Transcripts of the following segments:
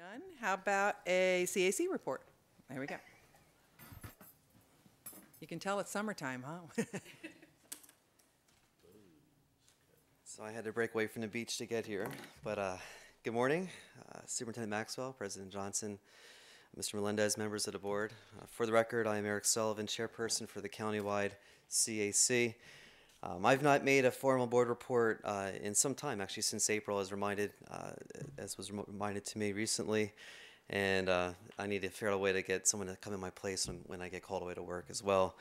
Done. How about a CAC report? There we go. You can tell it's summertime, huh? So I had to break away from the beach to get here, but good morning, Superintendent Maxwell, President Johnson, Mr. Melendez, members of the board. For the record, I am Eric Sullivan, chairperson for the countywide CAC. I've not made a formal board report in some time, actually since April, as was reminded to me recently, and I need to figure out a way to get someone to come in my place when I get called away to work as well.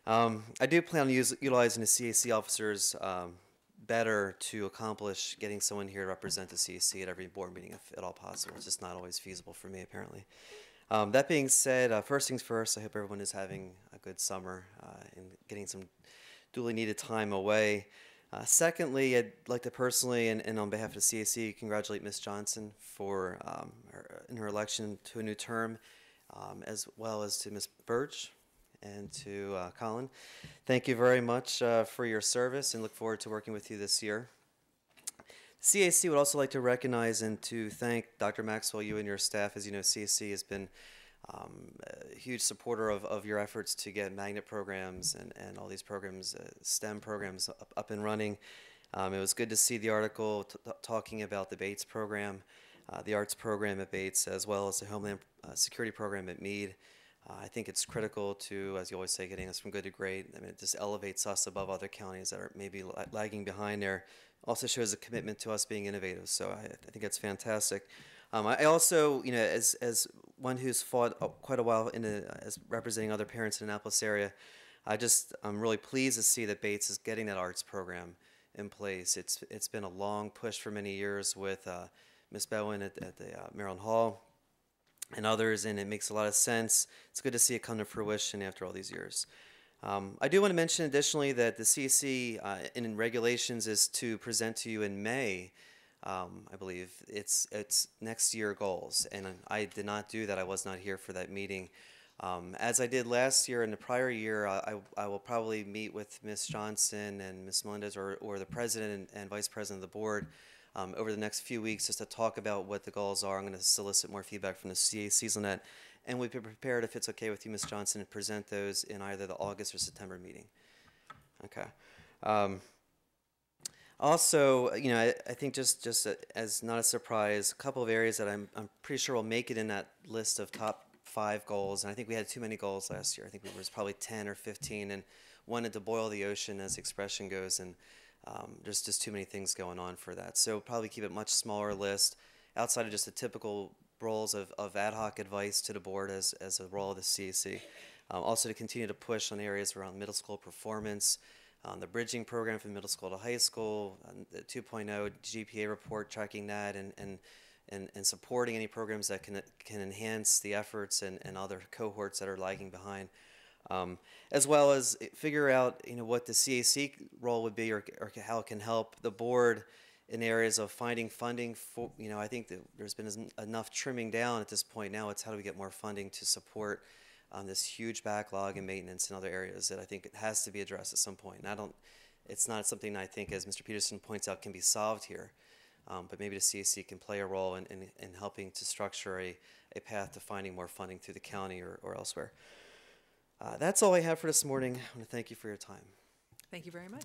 I do plan on utilizing the CAC officers better to accomplish getting someone here to represent the CAC at every board meeting if at all possible. It's just not always feasible for me, apparently. That being said, first things first, I hope everyone is having a good summer and getting some duly needed time away. Secondly, I'd like to personally and on behalf of the CAC congratulate Ms. Johnson for in her election to a new term, as well as to Ms. Birch and to Colin. Thank you very much for your service and look forward to working with you this year. CAC would also like to recognize and to thank Dr. Maxwell, you and your staff. As you know, CAC has been a huge supporter of your efforts to get magnet programs and all these programs, STEM programs up and running. It was good to see the article talking about the Bates program, the arts program at Bates, as well as the Homeland Security program at Meade. I think it's critical to, as you always say, getting us from good to great. I mean, it just elevates us above other counties that are maybe lagging behind there. Also shows a commitment to us being innovative, so I think that's fantastic. I also, you know, as one who's fought quite a while as representing other parents in the Annapolis area, I'm really pleased to see that Bates is getting that arts program in place. It's been a long push for many years with Ms. Bowen at the Maryland Hall and others, and it makes a lot of sense. It's good to see it come to fruition after all these years. I do want to mention additionally that the CAC in regulations is to present to you in May, I believe, it's next year goals, and I did not do that. I was not here for that meeting. As I did last year and the prior year, I will probably meet with Ms. Johnson and Ms. Melendez or the president and vice president of the board over the next few weeks just to talk about what the goals are. I'm going to solicit more feedback from the CACs on that, and we'd be prepared, if it's okay with you, Ms. Johnson, to present those in either the August or September meeting. Okay. Also, you know, I think just as not a surprise, a couple of areas that I'm pretty sure will make it in that list of top 5 goals, and I think we had too many goals last year. I think there was probably 10 or 15 and wanted to boil the ocean, as the expression goes, and there's just too many things going on for that. So probably keep it much smaller list outside of just the typical roles of ad hoc advice to the board as a role of the CAC. Also to continue to push on areas around middle school performance, the bridging program from middle school to high school, the 2.0 GPA report, tracking that and supporting any programs that can enhance the efforts and other cohorts that are lagging behind. As well as figure out, you know, what the CAC role would be or how it can help the board in areas of finding funding for, you know, I think that there's been enough trimming down at this point. Now it's how do we get more funding to support this huge backlog in maintenance in other areas that I think it has to be addressed at some point. And it's not something I think, as Mr. Peterson points out, can be solved here. But maybe the CAC can play a role in helping to structure a path to finding more funding through the county or elsewhere. That's all I have for this morning. I want to thank you for your time. Thank you very much.